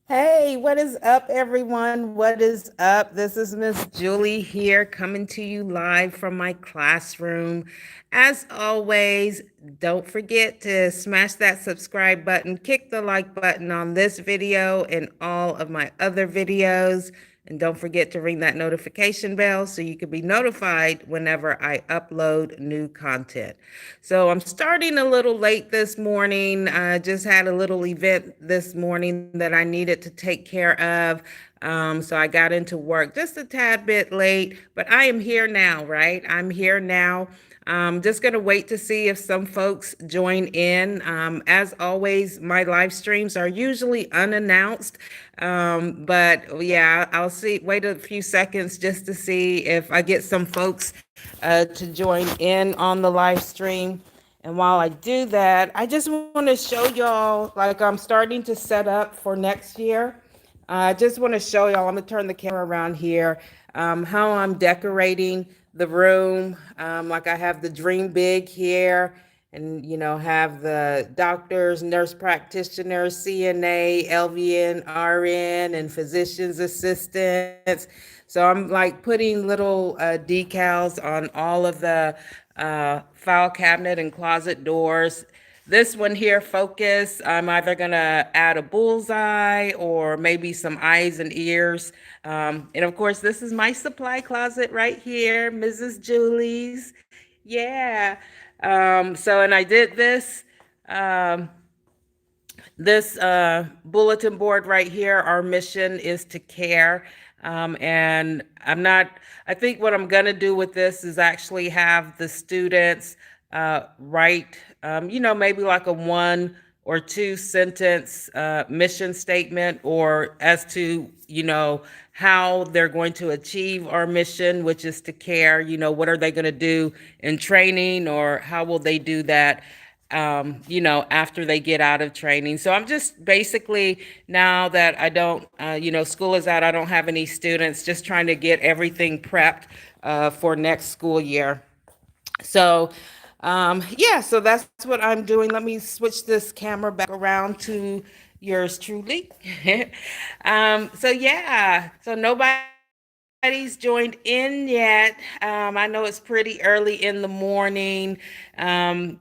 Hey, what is up, everyone? What is up? This is Miss Julie here coming to you live from my classroom. As always, don't forget to smash that subscribe button, kick the like button on this video and all of my other videos. And don't forget to ring that notification bell so you can be notified whenever I upload new content. So I'm starting a little late this morning. I just had a little event this morning that I needed to take care of. So I got into work just a tad bit late, but I am here now, right? I'm here now. Just going to wait to see if some folks join in. As always, my live streams are usually unannounced. But yeah, I'll see, wait a few seconds just to see if I get some folks to join in on the live stream. And while I do that, I just want to show y'all, like I'm starting to set up for next year. I just want to show y'all, I'm going to turn the camera around here, how I'm decorating the room. Like I have the Dream Big here and, have the doctors, nurse practitioners, CNA, LVN, RN, and physician's assistants. So I'm like putting little decals on all of the file cabinet and closet doors. This one here, focus, I'm either gonna add a bullseye or maybe some eyes and ears. And of course, this is my supply closet right here, Mrs. Julie's. Yeah. And I did um, this bulletin board right here. Our mission is to care. And I think what I'm going to do with this is actually have the students write, maybe like a 1 or 2 sentence mission statement, or as to, how they're going to achieve our mission, which is to care. What are they going to do in training, or how will they do that after they get out of training. So I'm just basically, now that I don't, school is out, I don't have any students, just trying to get everything prepped for next school year. So, yeah, so that's what I'm doing. Let me switch this camera back around to yours truly. So yeah, so nobody's joined in yet. I know it's pretty early in the morning. I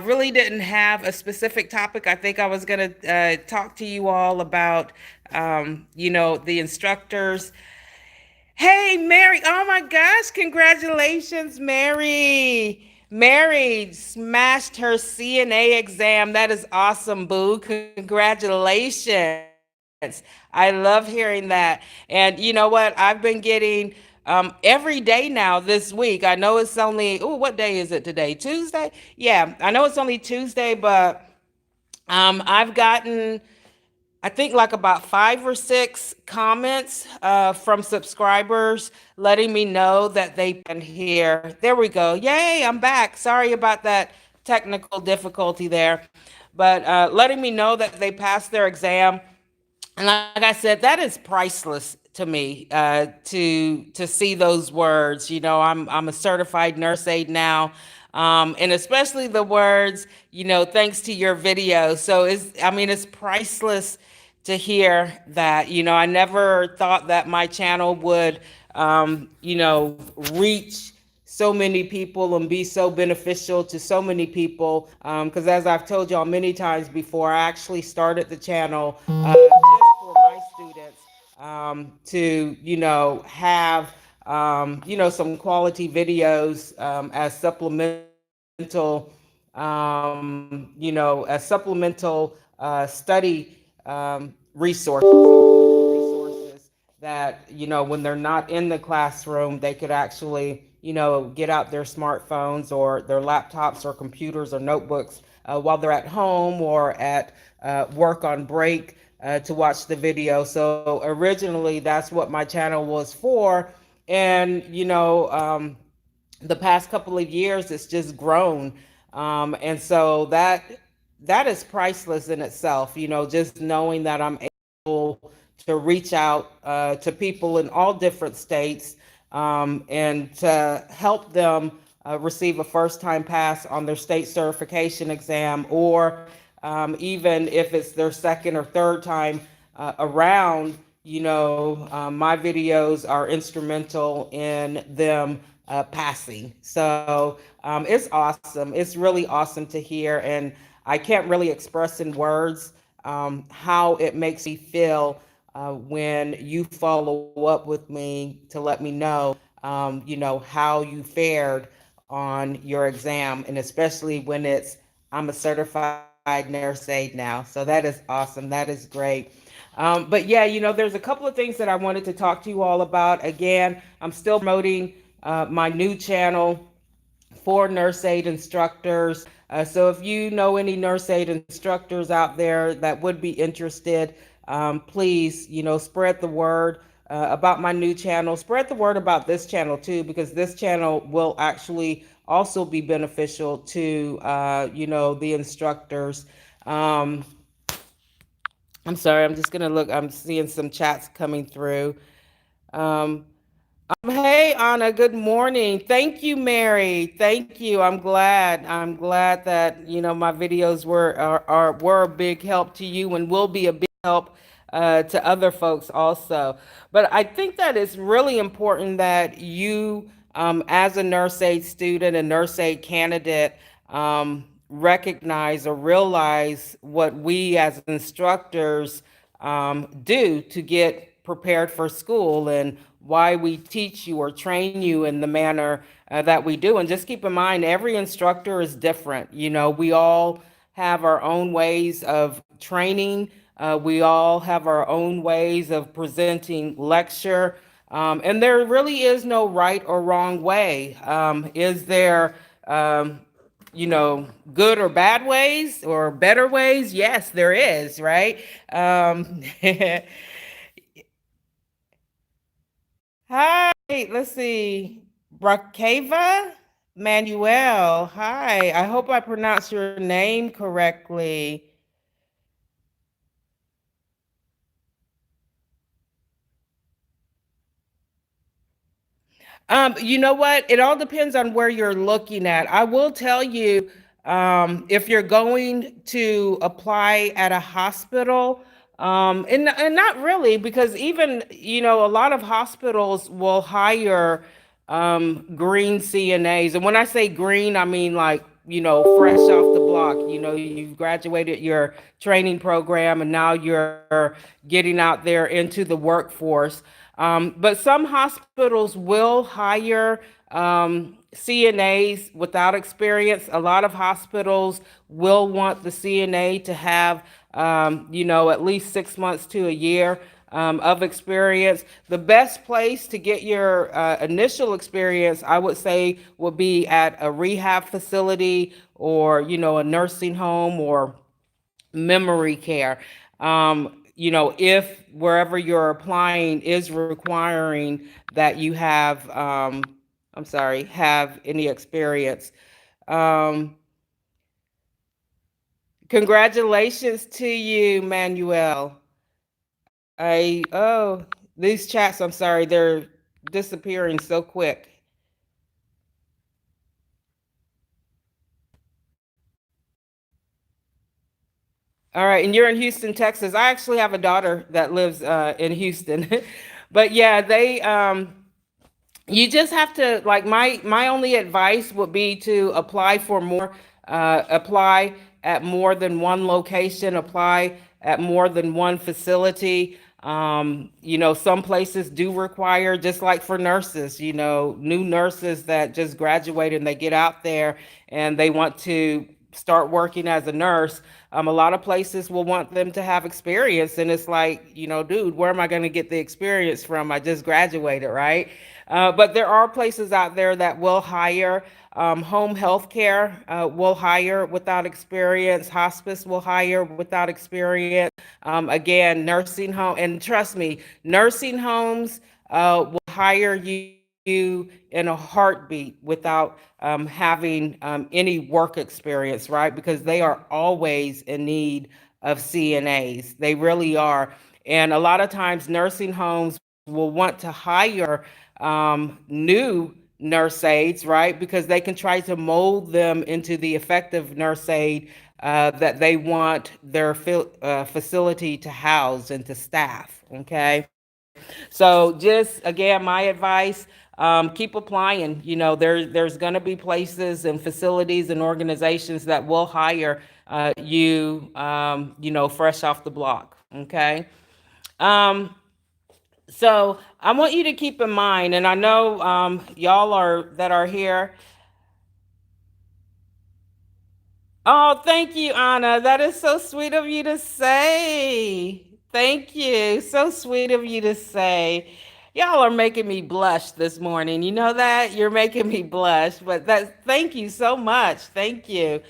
really didn't have a specific topic. I think I was going to talk to you all about, the instructors. Hey, Mary. Oh my gosh. Congratulations, Mary. Mary smashed her CNA exam. That is awesome, boo. Congratulations. I love hearing that. And you know what? I've been getting every day now this week. I know it's only, oh, what day is it today? Tuesday? Yeah, I know it's only Tuesday, but I've gotten, I think, like about 5 or 6 comments from subscribers letting me know that they been here. There we go. Yay, I'm back. Sorry about that technical difficulty there. But letting me know that they passed their exam. And like I said, that is priceless to me, to see those words. I'm a certified nurse aide now. And especially the words, thanks to your video. So it's priceless to hear that. I never thought that my channel would, reach so many people and be so beneficial to so many people. Because as I've told y'all many times before, I actually started the channel just for my students, to, have, some quality videos as supplemental study resources that, when they're not in the classroom, they could actually, get out their smartphones or their laptops or computers or notebooks while they're at home or at work on break to watch the video. So originally, that's what my channel was for. And, the past couple of years, it's just grown. And so that is priceless in itself, just knowing that I'm able to reach out to people in all different states, and to help them receive a first time pass on their state certification exam, or even if it's their second or third time around, my videos are instrumental in them passing. So it's awesome. It's really awesome to hear. And I can't really express in words how it makes me feel when you follow up with me to let me know, how you fared on your exam, and especially when I'm a certified nurse aide now. So that is awesome. That is great. But yeah, there's a couple of things that I wanted to talk to you all about. Again, I'm still promoting my new channel for nurse aid instructors. So if you know any nurse aid instructors out there that would be interested, please, spread the word about my new channel. Spread the word about this channel too, because this channel will actually also be beneficial to, the instructors. Um, I'm sorry, I'm just gonna look. I'm seeing some chats coming through. Um, Hey, Anna, good morning. Thank you, Mary. Thank you. I'm glad. I'm glad that, my videos were a big help to you and will be a big help to other folks also. But I think that it's really important that you, as a nurse aid student, a nurse aid candidate, recognize or realize what we as instructors do to get prepared for school and why we teach you or train you in the manner that we do. And just keep in mind, every instructor is different. We all have our own ways of training. We all have our own ways of presenting lecture. And there really is no right or wrong way. Is there, good or bad ways or better ways? Yes, there is, right? Hi, let's see. Brakeva Manuel. Hi, I hope I pronounced your name correctly. You know what? It all depends on where you're looking at. I will tell you, if you're going to apply at a hospital, and not really, because even, a lot of hospitals will hire green CNAs. And when I say green, I mean like, fresh off the block. You've graduated your training program and now you're getting out there into the workforce. But some hospitals will hire CNAs without experience. A lot of hospitals will want the CNA to have, at least 6 months to a year of experience. The best place to get your initial experience, I would say, would be at a rehab facility or, a nursing home or memory care. If wherever you're applying is requiring that you have, I'm sorry, have any experience. Um, Congratulations to you, Manuel. These chats, I'm sorry, they're disappearing so quick. All right, and you're in Houston, Texas. I actually have a daughter that lives in Houston, but yeah, you just have to, like, my only advice would be to apply at more than one location, apply at more than one facility. Some places do require, just like for nurses, new nurses that just graduate and they get out there and they want to start working as a nurse. A lot of places will want them to have experience, and it's like, dude, where am I going to get the experience from? I just graduated, right? But there are places out there that will hire. Home health care will hire without experience. Hospice will hire without experience. Again, nursing home, and trust me, nursing homes will hire you in a heartbeat without having any work experience, right? Because they are always in need of CNAs. They really are. And a lot of times, nursing homes will want to hire new nurse aides, right? Because they can try to mold them into the effective nurse aide that they want their facility to house and to staff. Okay. So just again, my advice, keep applying. There's going to be places and facilities and organizations that will hire you, fresh off the block. Okay. Um, so I want you to keep in mind, and I know y'all are here. Oh, thank you, Anna. That is so sweet of you to say. Thank you. So sweet of you to say. Y'all are making me blush this morning. You know that? You're making me blush. But thank you so much. Thank you.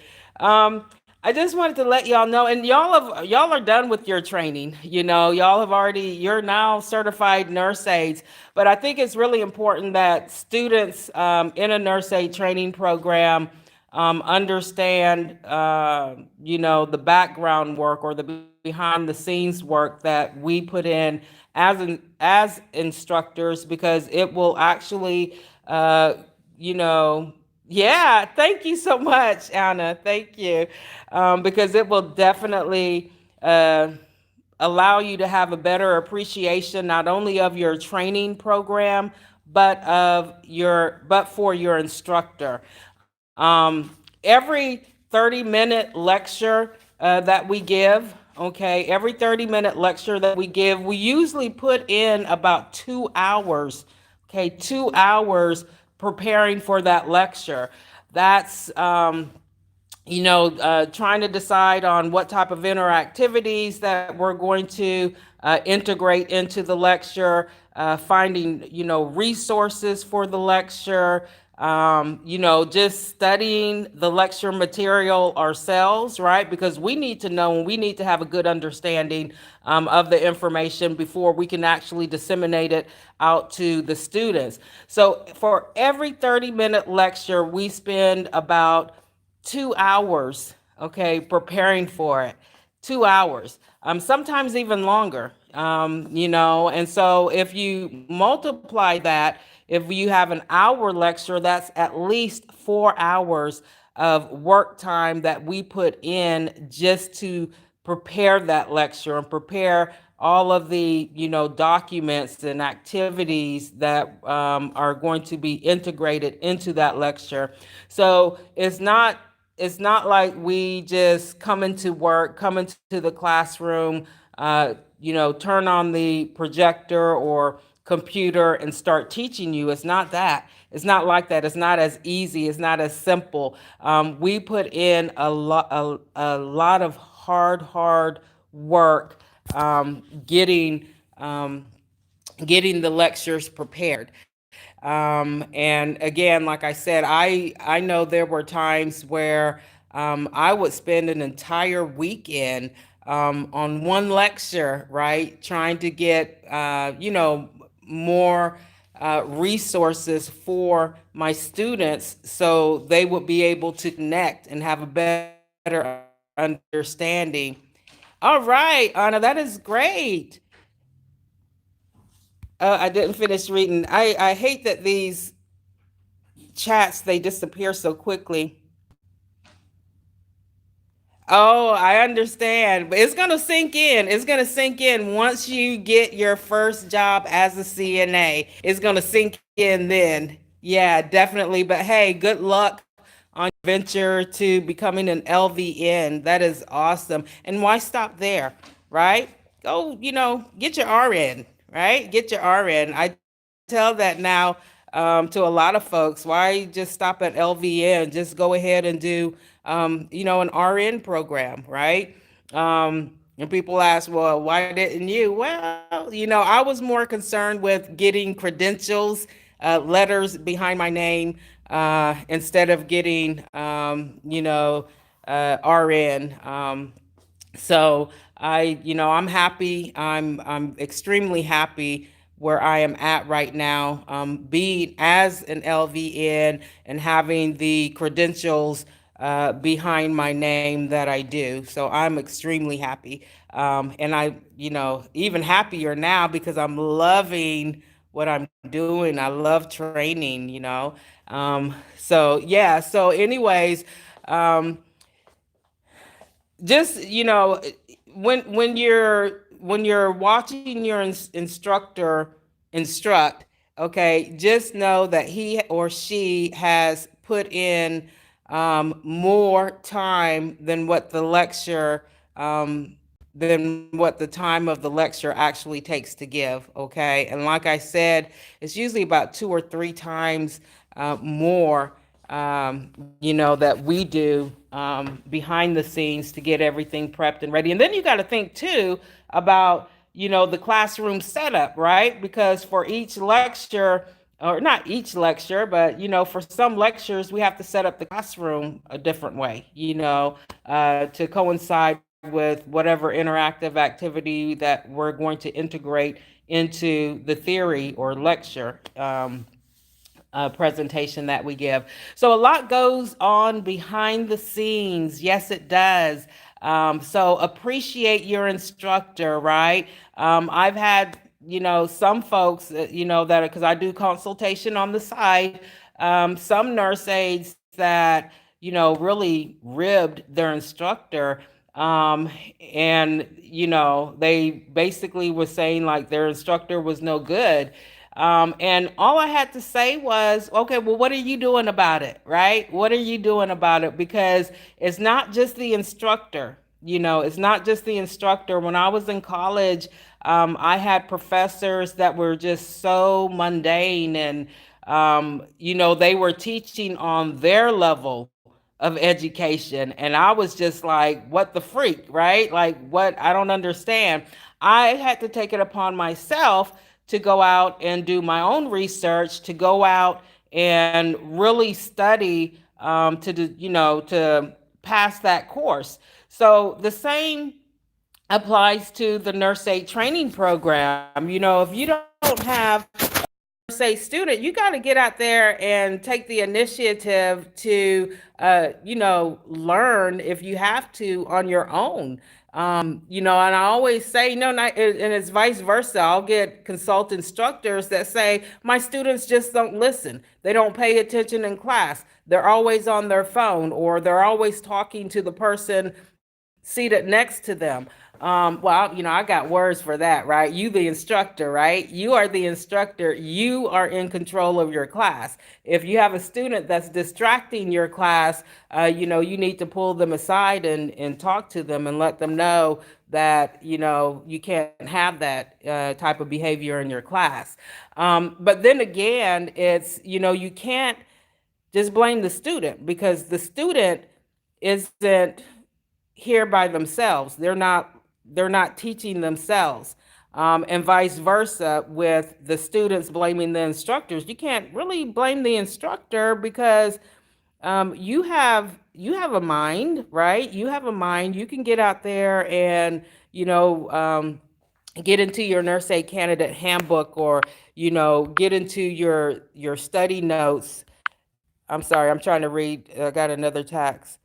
I just wanted to let y'all know, and y'all are done with your training. Y'all have already, you're now certified nurse aides. But I think it's really important that students in a nurse aid training program understand, the background work or the behind the scenes work that we put in as instructors, because it will actually, uh, you know, yeah, thank you so much, Anna. Thank you. Because it will definitely allow you to have a better appreciation not only of your training program, but for your instructor. Every 30-minute lecture that we give, okay, every 30-minute lecture that we give, we usually put in about 2 hours, okay, 2 hours preparing for that lecture. That's trying to decide on what type of interactivities that we're going to integrate into the lecture, finding, resources for the lecture, just studying the lecture material ourselves, right? Because we need to know and we need to have a good understanding of the information before we can actually disseminate it out to the students. So for every 30-minute lecture, we spend about 2 hours, okay, preparing for it. 2 hours, sometimes even longer, and so if you multiply that, if you have an hour lecture, that's at least 4 hours of work time that we put in just to prepare that lecture and prepare all of the documents and activities that are going to be integrated into that lecture. So it's not like we just come into work, come into the classroom, turn on the projector or computer and start teaching you. It's not that. It's not like that. It's not as easy. It's not as simple. We put in a lot of hard work, getting getting the lectures prepared. And again, like I said, I know there were times where I would spend an entire weekend on one lecture, right? Trying to get, more resources for my students so they would be able to connect and have a better understanding. All right, Anna, that is great. I didn't finish reading. I hate that these chats they disappear so quickly. Oh, I understand. But it's going to sink in. It's going to sink in once you get your first job as a CNA. It's going to sink in then. Yeah, definitely. But hey, good luck on your venture to becoming an LVN. That is awesome. And why stop there, right? Go, get your RN, right? Get your RN. I tell that now to a lot of folks. Why just stop at LVN? Just go ahead and do, an RN program, right? And people ask, well, why didn't you? Well, I was more concerned with getting credentials, letters behind my name, instead of getting, RN. So I'm happy. I'm extremely happy where I am at right now, being as an LVN and having the credentials behind my name that I do. So I'm extremely happy, and even happier now because I'm loving what I'm doing. I love training. So yeah. So anyways. Um, just when you're watching your instructor instruct, okay, just know that he or she has put in more time than what the lecture than what the time of the lecture actually takes to give. Okay, and like I said, it's usually about 2 or 3 times more that we do behind the scenes to get everything prepped and ready. And then you got to think too about, the classroom setup, right? Because for each lecture, or not each lecture, but, for some lectures, we have to set up the classroom a different way, to coincide with whatever interactive activity that we're going to integrate into the theory or lecture. Presentation that we give. So a lot goes on behind the scenes. Yes, it does. So appreciate your instructor, right? I've had, some folks, that because I do consultation on the side, some nurse aides that, really ribbed their instructor. And, they basically were saying like their instructor was no good. And all I had to say was, okay, well, what are you doing about it, right? What are you doing about it? Because it's not just the instructor, it's not just the instructor. When I was in college, I had professors that were just so mundane and, they were teaching on their level of education. And I was just like, what the freak, right? Like, what? I don't understand. I had to take it upon myself to go out and do my own research, to go out and really study to pass that course. So the same applies to the nurse aid training program. If you don't have say student, you got to get out there and take the initiative to learn if you have to on your own. And I always say, no, not, and it's vice versa. I'll get consult instructors that say my students just don't listen, they don't pay attention in class, they're always on their phone, or they're always talking to the person seated next to them. Well, I got words for that, right? You, the instructor, right? You are the instructor. You are in control of your class. If you have a student that's distracting your class, you need to pull them aside and talk to them and let them know that, you can't have that type of behavior in your class. But then again, it's, you can't just blame the student, because the student isn't here by themselves. They're not teaching themselves. And vice versa with the students blaming the instructors. You can't really blame the instructor because you have a mind, right? You have a mind. You can get out there and get into your nurse aid candidate handbook, or get into your study notes. I'm sorry, I'm trying to read. I got another text.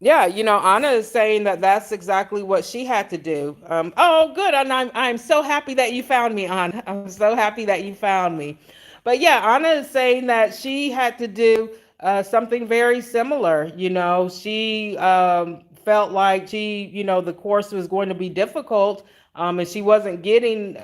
Yeah, Anna is saying that that's exactly what she had to do. Oh, good, and I'm so happy that you found me, Anna. I'm so happy that you found me. But yeah, Anna is saying that she had to do something very similar. She felt like the course was going to be difficult, and she wasn't getting,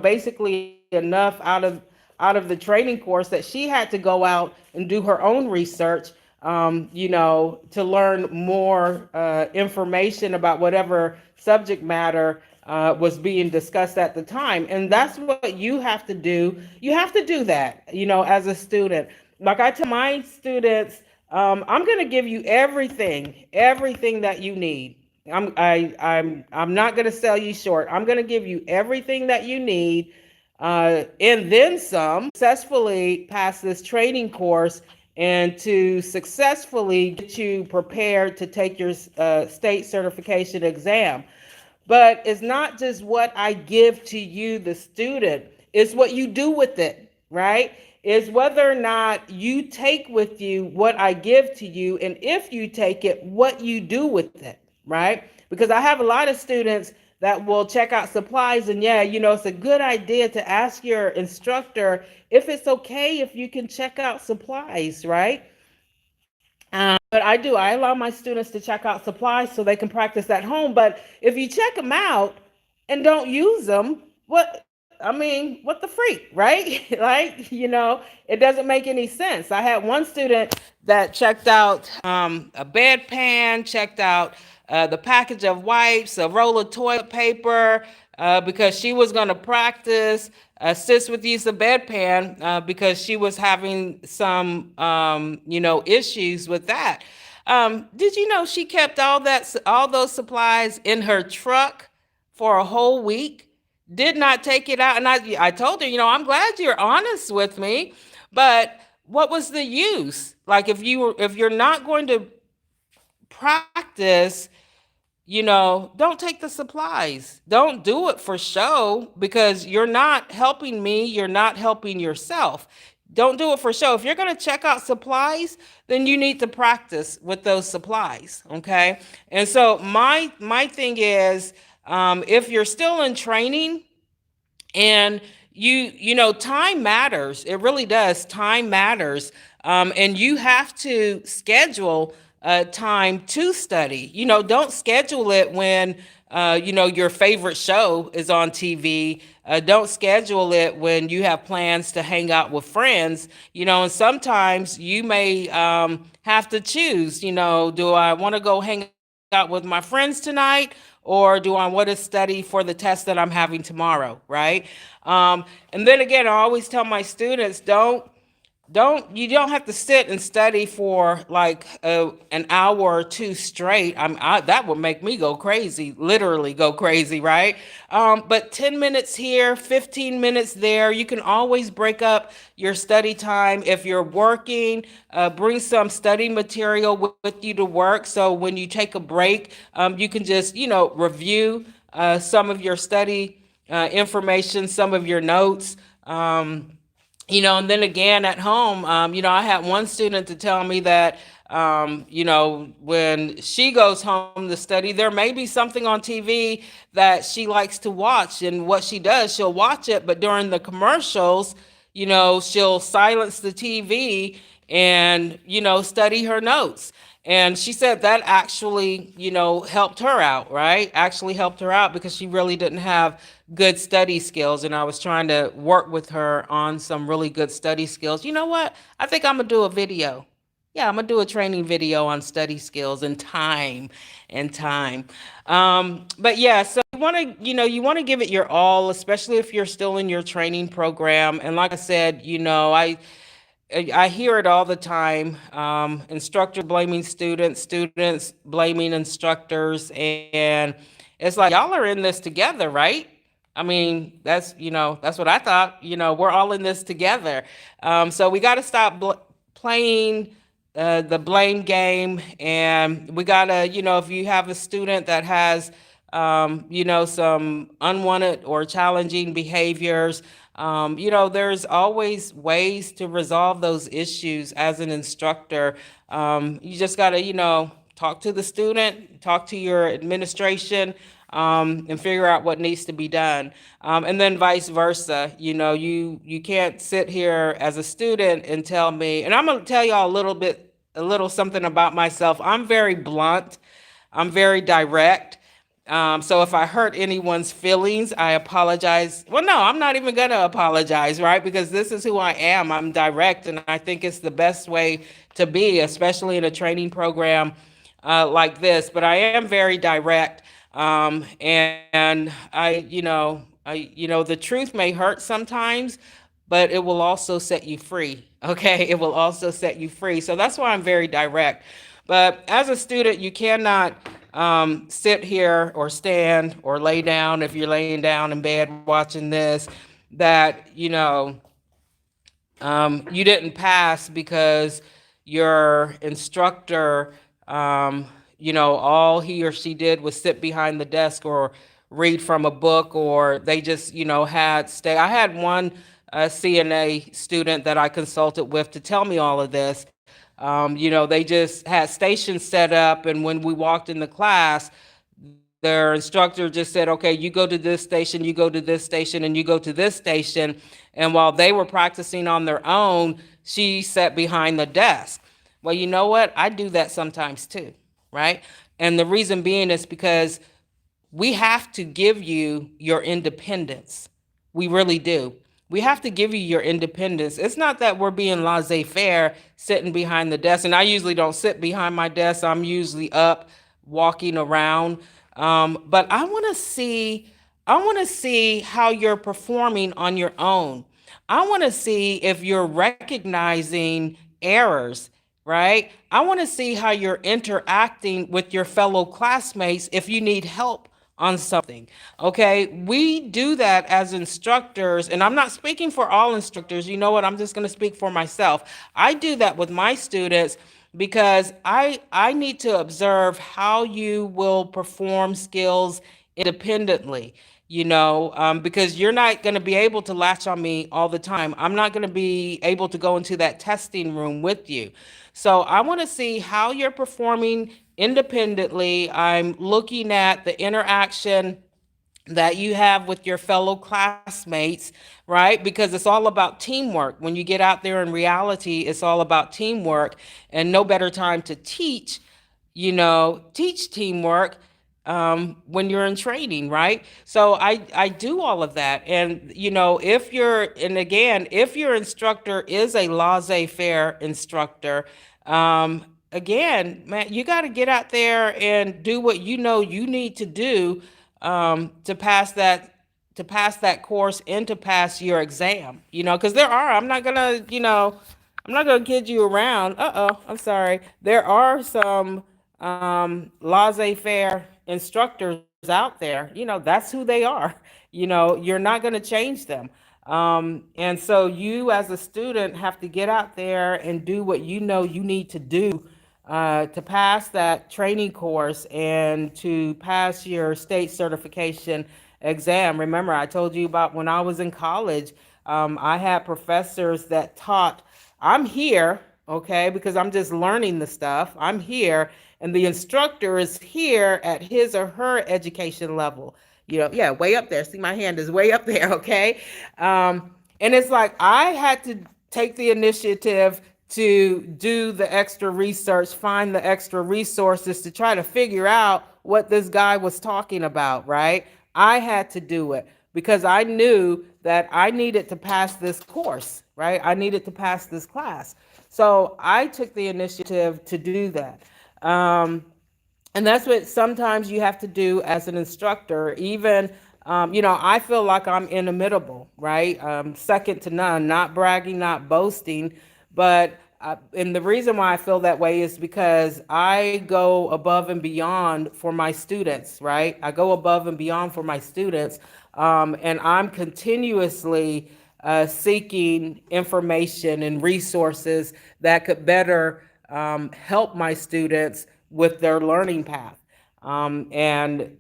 basically enough out of the training course, that she had to go out and do her own research, to learn more information about whatever subject matter was being discussed at the time. And that's what you have to do. You have to do that, as a student. Like I tell my students, I'm going to give you everything that you need. I'm not going to sell you short. I'm going to give you everything that you need, and then some, successfully pass this training course and to successfully get you prepared to take your state certification exam. But it's not just what I give to you, the student, it's what you do with it, right? It's whether or not you take with you what I give to you, and if you take it, what you do with it, right? Because I have a lot of students that will check out supplies. And yeah, it's a good idea to ask your instructor if it's okay if you can check out supplies, right? But I allow my students to check out supplies so they can practice at home. But if you check them out and don't use them, what the freak, right? Like, it doesn't make any sense. I had one student that checked out a bedpan, checked out the package of wipes, a roll of toilet paper, because she was going to practice assist with use of bedpan, because she was having some, issues with that. Did you know she kept all those supplies in her truck for a whole week? Did not take it out, and I told her, I'm glad you're honest with me, but what was the use? Like, if you're not going to practice, don't take the supplies. Don't do it for show, because you're not helping me. You're not helping yourself. Don't do it for show. If you're going to check out supplies, then you need to practice with those supplies. Okay. And so my thing is, if you're still in training, and time matters. It really does. Time matters. And you have to schedule time to study. Don't schedule it when your favorite show is on TV. Don't schedule it when you have plans to hang out with friends. And sometimes you may have to choose. Do I want to go hang out with my friends tonight, or do I want to study for the test that I'm having tomorrow, right? And then again, I always tell my students, you don't have to sit and study for like an hour or two straight. That would make me go crazy, literally go crazy, right? But 10 minutes here, 15 minutes there. You can always break up your study time. If you're working, bring some study material with you to work. So when you take a break, you can just, review some of your study information, some of your notes. And then again at home, I had one student to tell me that, when she goes home to study, there may be something on TV that she likes to watch. And what she does, she'll watch it, but during the commercials, she'll silence the TV and, study her notes. And she said that actually, helped her out, right? Actually helped her out because she really didn't have good study skills. And I was trying to work with her on some really good study skills. You know what? I think I'm going to do a video. Yeah, I'm going to do a training video on study skills and time. But yeah, so you want to give it your all, especially if you're still in your training program. And like I said, I hear it all the time. Instructor blaming students, students blaming instructors, and it's like y'all are in this together, right? I mean, that's what I thought. We're all in this together. So we got to stop playing the blame game, and we gotta, if you have a student that has, some unwanted or challenging behaviors, there's always ways to resolve those issues as an instructor. You just gotta, talk to the student, talk to your administration, and figure out what needs to be done. And then vice versa. You can't sit here as a student and tell me, and I'm gonna tell y'all a little something about myself. I'm very blunt. I'm very direct. So if I hurt anyone's feelings, I apologize. Well, no, I'm not even gonna apologize, right? Because this is who I am. I'm direct, and I think it's the best way to be, especially in a training program like this. But I am very direct, and the truth may hurt sometimes, but it will also set you free. Okay, it will also set you free. So that's why I'm very direct. But as a student, you cannot sit here or stand or lay down if you're laying down in bed watching this, that, you didn't pass because your instructor, all he or she did was sit behind the desk or read from a book, or they just, had stay. I had one CNA student that I consulted with to tell me all of this. They just had stations set up, and when we walked in the class, their instructor just said, okay, you go to this station, you go to this station, and you go to this station. And while they were practicing on their own, she sat behind the desk. Well, you know what? I do that sometimes too, right? And the reason being is because we have to give you your independence. We really do. We have to give you your independence. It's not that we're being laissez faire, sitting behind the desk. And I usually don't sit behind my desk, I'm usually up, walking around. But I want to see how you're performing on your own. I want to see if you're recognizing errors, right? I want to see how you're interacting with your fellow classmates if you need help on something. Okay, we do that as instructors, and I'm not speaking for all instructors. You know what? I'm just going to speak for myself. I do that with my students because I need to observe how you will perform skills independently, because you're not going to be able to latch on me all the time. I'm not going to be able to go into that testing room with you. So I want to see how you're performing independently. I'm looking at the interaction that you have with your fellow classmates, right? Because it's all about teamwork. When you get out there in reality, it's all about teamwork, and no better time to teach teamwork when you're in training, right? So I do all of that. And, if your instructor is a laissez-faire instructor, again, man, you got to get out there and do what you know you need to do to pass that course and to pass your exam. Because I'm not gonna kid you around. I'm sorry. There are some laissez-faire instructors out there. That's who they are. You're not gonna change them. And so you as a student have to get out there and do what you know you need to do to pass that training course and to pass your state certification exam. Remember, I told you about when I was in college, I had professors that taught. I'm here, okay, because I'm just learning the stuff. I'm here, and the instructor is here at his or her education level. Yeah, way up there. See, my hand is way up there, okay? And it's like I had to take the initiative to do the extra research, find the extra resources to try to figure out what this guy was talking about, right? I had to do it because I knew that I needed to pass this course, right? I needed to pass this class. So I took the initiative to do that. And that's what sometimes you have to do as an instructor. Even, I feel like I'm inimitable, right? Second to none, not bragging, not boasting. But, and the reason why I feel that way is because I go above and beyond for my students, right? I go above and beyond for my students. And I'm continuously seeking information and resources that could better help my students with their learning path. And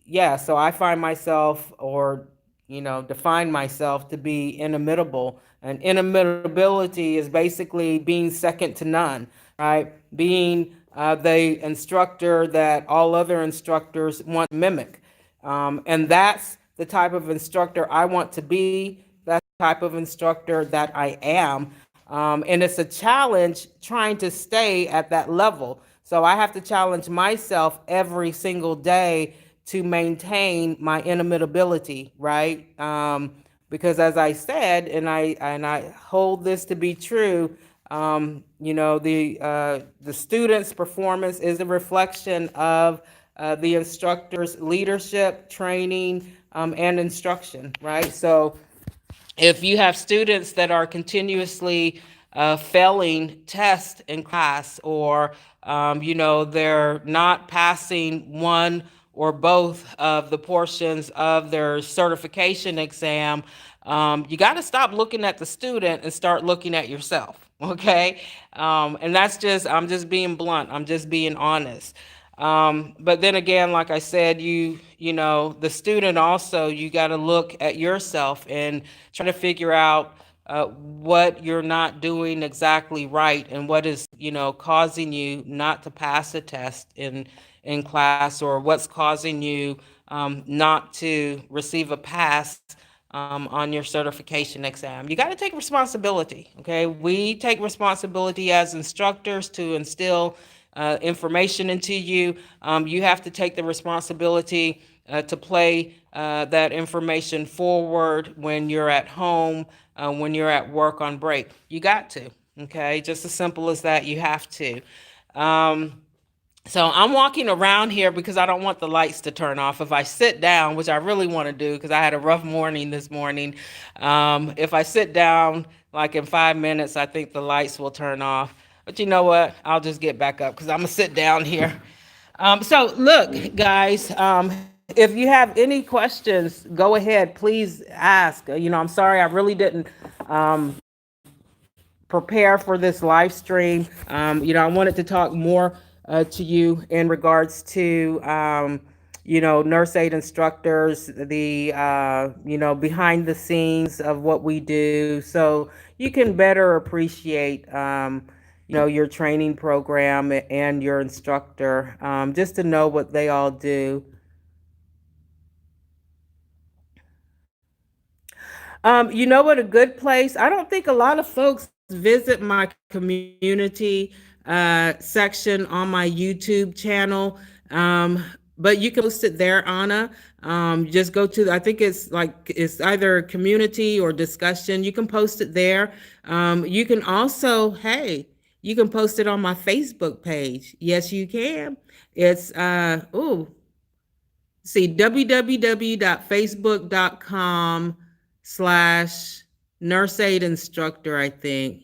yeah, so I find myself, or define myself to be inimitable. And inimitability is basically being second to none, right? Being the instructor that all other instructors want to mimic. And that's the type of instructor I want to be. That's the type of instructor that I am. And it's a challenge trying to stay at that level. So I have to challenge myself every single day to maintain my inimitability, right? Because as I said, and I hold this to be true, the student's performance is a reflection of the instructor's leadership, training, and instruction, right? So if you have students that are continuously failing tests in class, or they're not passing one or both of the portions of their certification exam, you got to stop looking at the student and start looking at yourself. Okay. And I'm just being blunt, I'm just being honest. But then again, like I said, the student also, you got to look at yourself and try to figure out what you're not doing exactly right and what is, causing you not to pass a test in class, or what's causing you not to receive a pass on your certification exam. You got to take responsibility. Okay, we take responsibility as instructors to instill information into you. You have to take the responsibility to play that information forward when you're at home, when you're at work on break. You got to. Okay, just as simple as that. You have to. So I'm walking around here because I don't want the lights to turn off. If I sit down, which I really want to do because I had a rough morning this morning, if I sit down like in 5 minutes, I think the lights will turn off. But you know what? I'll just get back up because I'm gonna sit down here. So look, guys, if you have any questions, go ahead. Please ask. I'm sorry, I really didn't prepare for this live stream. I wanted to talk more to you in regards to, nurse aid instructors, the, behind the scenes of what we do. So you can better appreciate, your training program and your instructor, just to know what they all do. You know what? A good place. I don't think a lot of folks visit my community section on my YouTube channel. But you can post it there, Anna. Just go to, I think it's either community or discussion. You can post it there. You can also, hey, you can post it on my Facebook page. Yes, you can. It's, see, www.facebook.com/nurse aid instructor, I think.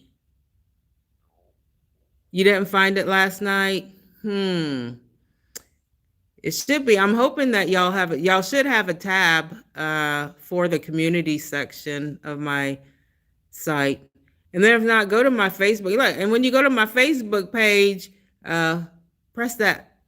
You didn't find it last night? It should be. I'm hoping that y'all should have a tab for the community section of my site. And then if not, go to my Facebook. Look, and when you go to my Facebook page, press that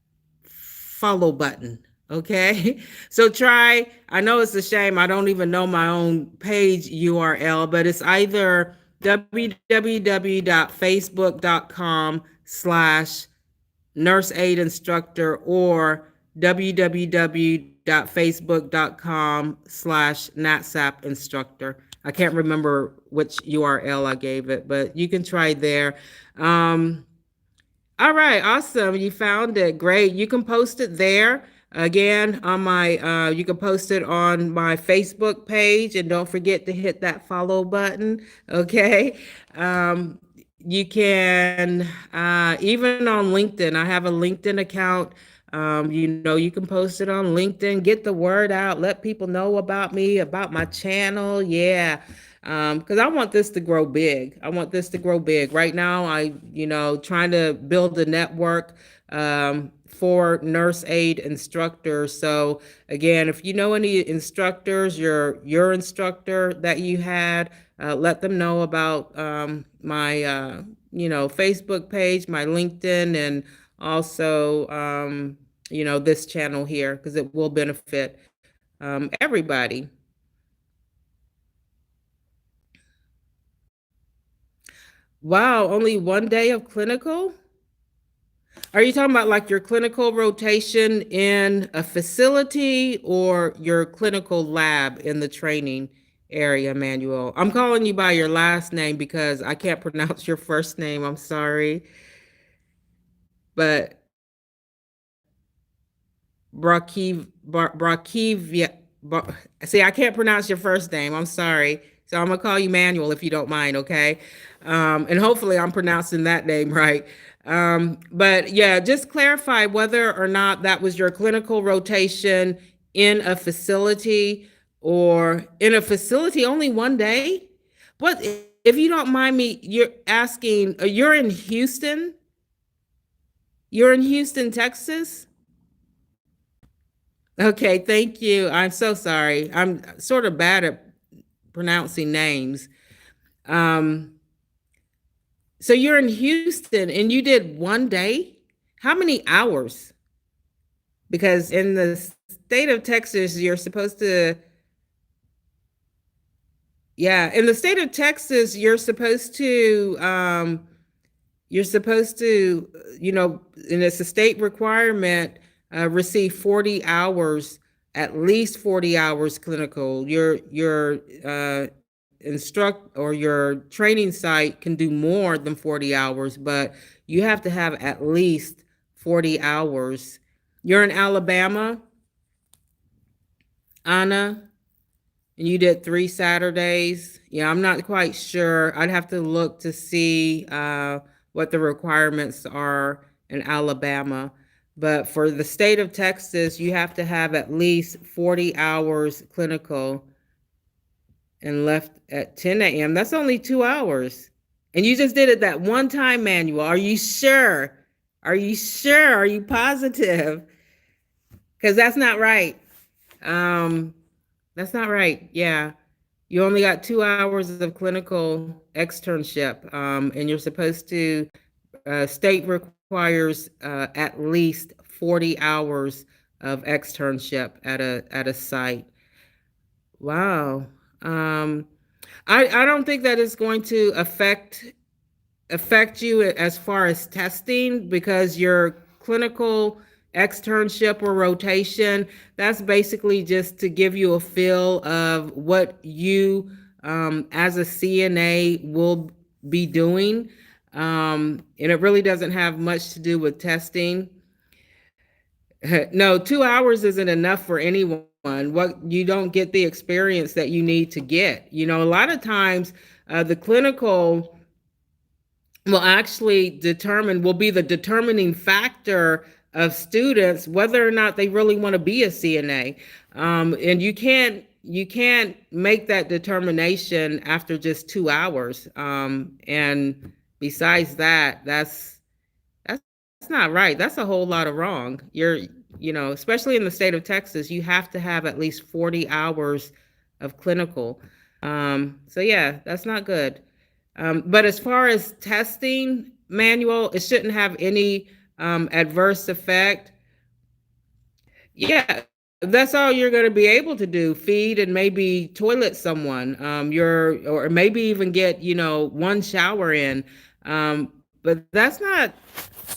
follow button. Okay. So I know it's a shame. I don't even know my own page URL, but it's either www.facebook.com/nurse aid instructor or www.facebook.com/natsap instructor. I can't remember which URL I gave it, but you can try there. All right, awesome. You found it. Great. You can post it there. Again, on you can post it on my Facebook page, and don't forget to hit that follow button. Okay. You can, even on LinkedIn, I have a LinkedIn account. You can post it on LinkedIn, get the word out, let people know about me, about my channel. Yeah. Because I want this to grow big. I want this to grow big. Right now, trying to build a network for nurse aid instructors. So again, if you know any instructors, your instructor that you had, let them know about my Facebook page, my LinkedIn, and also this channel here, because it will benefit everybody. Wow, only 1 day of clinical? Are you talking about like your clinical rotation in a facility or your clinical lab in the training area, Manuel? I'm calling you by your last name because I can't pronounce your first name. I'm sorry. But Brakivia. See, I can't pronounce your first name. I'm sorry. So I'm gonna call you Manuel if you don't mind, okay? And hopefully I'm pronouncing that name right. But yeah, just clarify whether or not that was your clinical rotation in a facility, or in a facility only 1 day. What, if you don't mind me, you're asking, you're in Houston? You're in Houston, Texas? Okay, thank you. I'm so sorry. I'm sort of bad at pronouncing names. Um, so you're in Houston and you did 1 day? How many hours? Because in the state of Texas, you're supposed to, Yeah, in the state of Texas, you're supposed to, and it's a state requirement, receive 40 hours, at least 40 hours clinical. Your instruct or your training site can do more than 40 hours, but you have to have at least 40 hours. You're in Alabama, Anna? And you did 3 Saturdays. Yeah, I'm not quite sure. I'd have to look to see what the requirements are in Alabama. But for the state of Texas, you have to have at least 40 hours clinical and left at 10 a.m. That's only 2 hours. And you just did it that one time, Manuel. Are you sure? Are you sure? Are you positive? Because that's not right. Um, that's not right. Yeah. You only got 2 hours of clinical externship, and you're supposed to, state requires at least 40 hours of externship at a site. Wow. Um, I don't think that is going to affect you as far as testing, because your clinical externship or rotation, that's basically just to give you a feel of what you, as a CNA, will be doing. And it really doesn't have much to do with testing. No, 2 hours isn't enough for anyone. What, you don't get the experience that you need to get. A lot of times, the clinical will be the determining factor of students whether or not they really want to be a CNA. And you can't make that determination after just 2 hours. And besides that, that's not right. That's a whole lot of wrong. Especially in the state of Texas, you have to have at least 40 hours of clinical. So yeah, that's not good. But as far as testing, Manual, it shouldn't have any adverse effect. Yeah, that's all you're going to be able to do: feed and maybe toilet someone. Or maybe even get, one shower in. But that's not.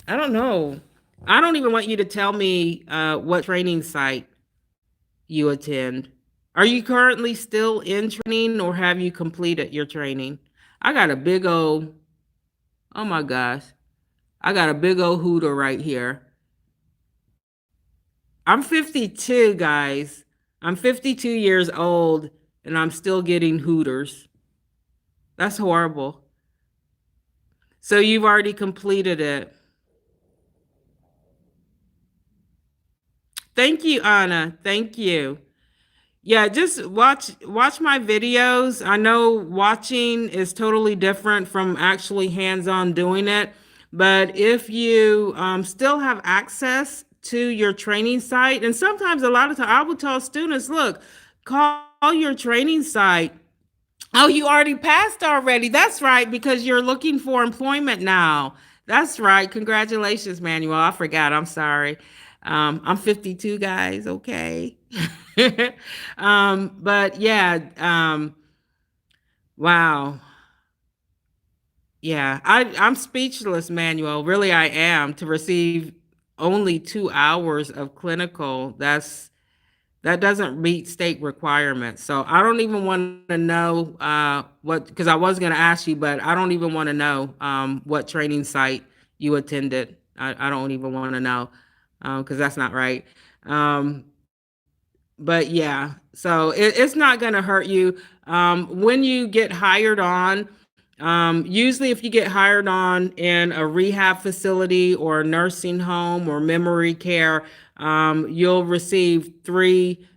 I don't know. I don't even want you to tell me what training site you attend. Are you currently still in training, or have you completed your training? I got a big old, oh my gosh, I got a big old hooter right here. I'm 52, guys. I'm 52 years old and I'm still getting hooters. That's horrible. So you've already completed it. Thank you, Anna. Thank you. Yeah, just watch my videos. I know watching is totally different from actually hands-on doing it, but if you still have access to your training site, and sometimes a lot of times I would tell students, look, call your training site. Oh, you already passed already. That's right, because you're looking for employment now. That's right. Congratulations, Manuel. I forgot. I'm sorry. I'm 52, guys. Okay. But yeah, wow. Yeah, I'm speechless, Manuel. Really, I am, to receive only 2 hours of clinical. That doesn't meet state requirements. So I don't even want to know what, because I was going to ask you, but I don't even want to know what training site you attended. I don't even want to know, because that's not right. Um, but yeah, so it's not going to hurt you. When you get hired on, usually if you get hired on in a rehab facility or a nursing home or memory care, you'll receive 3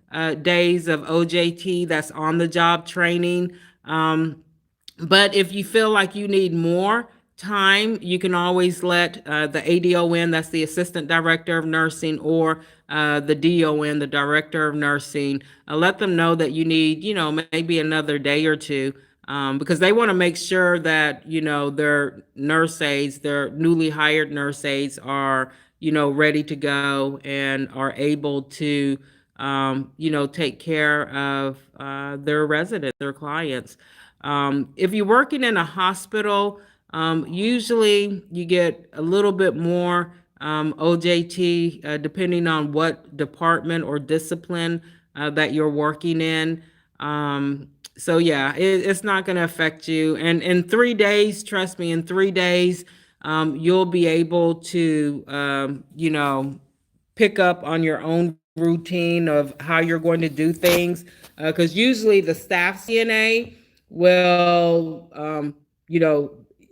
days of OJT, that's on the job training. But if you feel like you need more time, you can always let the ADON, that's the Assistant Director of Nursing, or the DON, the Director of Nursing, let them know that you need, maybe another day or two, because they want to make sure that, their nurse aides, their newly hired nurse aides are, ready to go and are able to take care of their residents, their clients. If you're working in a hospital, usually you get a little bit more OJT, depending on what department or discipline that you're working in. So yeah, it's not going to affect you. And in 3 days, trust me, in 3 days, you'll be able to, pick up on your own routine of how you're going to do things. Because usually the staff CNA will,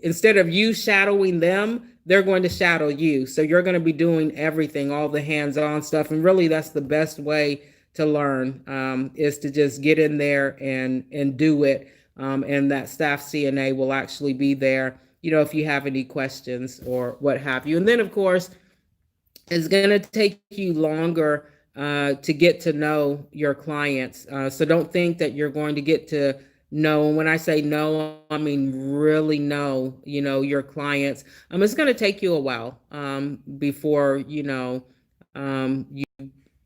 instead of you shadowing them, they're going to shadow you. So you're going to be doing everything, all the hands-on stuff. And really, that's the best way to learn, is to just get in there and do it. And that staff CNA will actually be there, if you have any questions or what have you. And then, of course, it's going to take you longer to get to know your clients. So don't think that you're going to get to know. And when I say know, I mean really know, your clients. It's going to take you a while before, you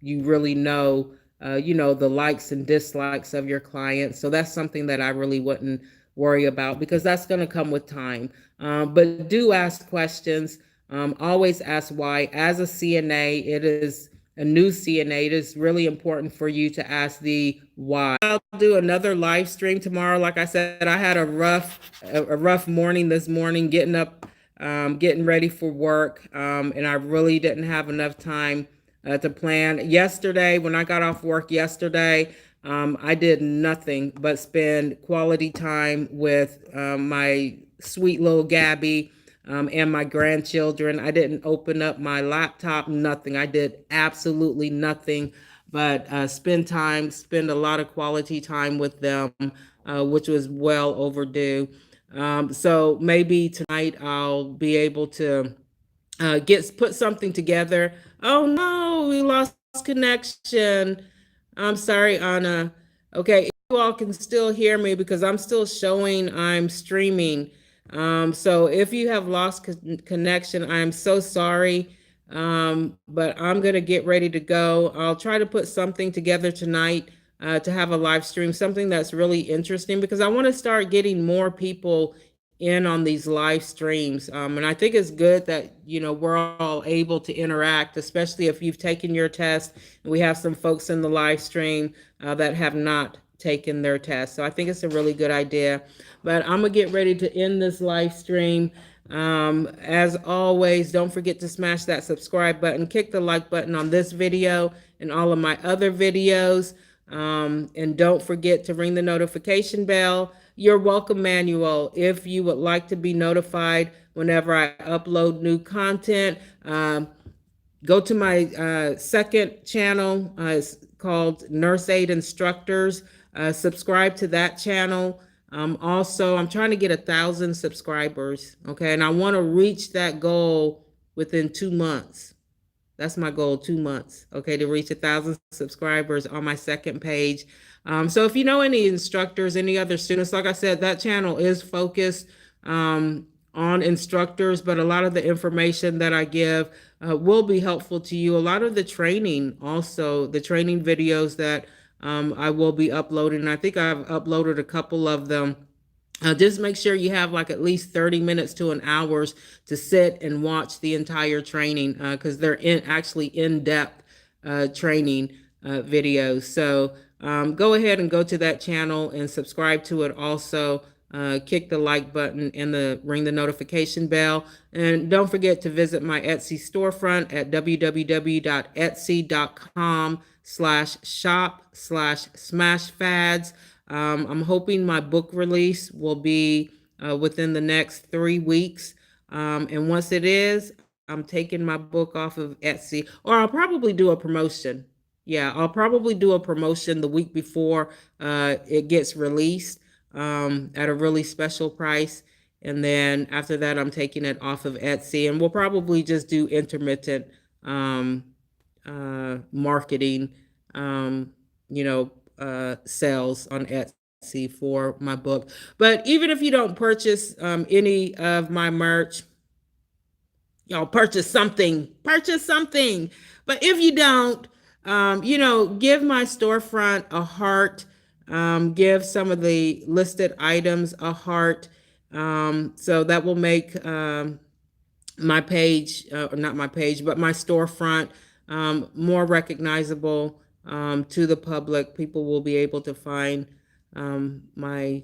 really know, the likes and dislikes of your clients. So that's something that I really wouldn't worry about, because that's going to come with time. But do ask questions. Always ask why. As a CNA, it is a new CNA. It is really important for you to ask the why. I'll do another live stream tomorrow. Like I said, I had a rough morning this morning, getting up, getting ready for work, and I really didn't have enough time to plan. Yesterday, when I got off work yesterday, I did nothing but spend quality time with my sweet little Gabby and my grandchildren. I didn't open up my laptop, nothing. I did absolutely nothing but spend a lot of quality time with them, which was well overdue. So maybe tonight I'll be able to put something together. Oh no, we lost connection. I'm sorry, Anna. Okay, you all can still hear me because I'm still showing I'm streaming. So if you have lost connection, I'm so sorry. But I'm gonna get ready to go. I'll try to put something together tonight to have a live stream, something that's really interesting, because I want to start getting more people in on these live streams. And I think it's good that, we're all able to interact, especially if you've taken your test. And we have some folks in the live stream that have not taken their test. So I think it's a really good idea. But I'm going to get ready to end this live stream. As always, don't forget to smash that subscribe button, kick the like button on this video and all of my other videos. And don't forget to ring the notification bell. Your welcome manual, if you would like to be notified whenever I upload new content. Go to my second channel. It's called Nurse Aid Instructors. Subscribe to that channel. Also, I'm trying to get 1,000 subscribers. Okay, and I want to reach that goal within 2 months. That's my goal, 2 months, okay, to reach 1,000 subscribers on my second page. So if you know any instructors, any other students, like I said, that channel is focused on instructors, but a lot of the information that I give will be helpful to you. A lot of the training, also the training videos that I will be uploading. I think I've uploaded a couple of them. Just make sure you have like at least 30 minutes to an hour to sit and watch the entire training, because they're actually in-depth training videos. So go ahead and go to that channel and subscribe to it. Also, kick the like button and ring the notification bell. And don't forget to visit my Etsy storefront at www.etsy.com/shop/smashfads. I'm hoping my book release will be within the next 3 weeks. And once it is, I'm taking my book off of Etsy, or I'll probably do a promotion. Yeah, I'll probably do a promotion the week before it gets released at a really special price. And then after that, I'm taking it off of Etsy, and we'll probably just do intermittent marketing, sales on Etsy for my book. But even if you don't purchase any of my merch, y'all purchase something. But if you don't, Give my storefront a heart. Give some of the listed items a heart. So that will make my page, not my page, but my storefront more recognizable to the public. People will be able to find my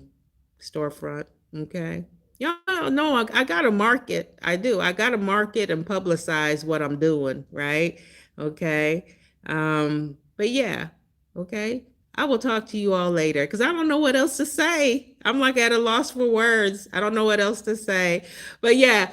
storefront. Okay. Y'all know I got to market. I do. I got to market and publicize what I'm doing, right? Okay. But yeah, okay. I will talk to you all later because I don't know what else to say. I'm like at a loss for words. I don't know what else to say. But yeah,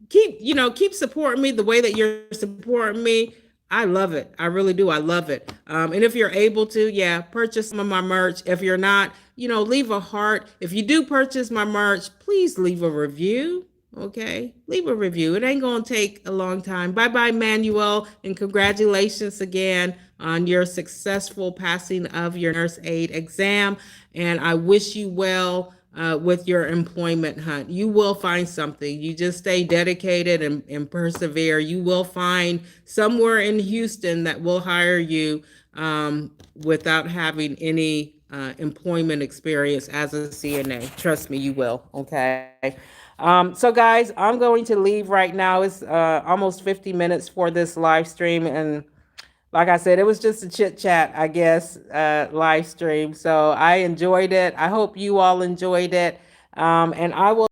keep supporting me the way that you're supporting me. I love it. I really do. I love it. And if you're able to, yeah, purchase some of my merch. If you're not, leave a heart. If you do purchase my merch, please leave a review. Okay, leave a review. It ain't gonna take a long time. Bye bye, Manuel, and congratulations again on your successful passing of your nurse aid exam. And I wish you well with your employment hunt. You will find something. You just stay dedicated and persevere. You will find somewhere in Houston that will hire you without having any employment experience as a CNA. Trust me, you will. Okay. So, guys, I'm going to leave right now. It's almost 50 minutes for this live stream. And like I said, it was just a chit chat, I guess, live stream. So I enjoyed it. I hope you all enjoyed it. And I will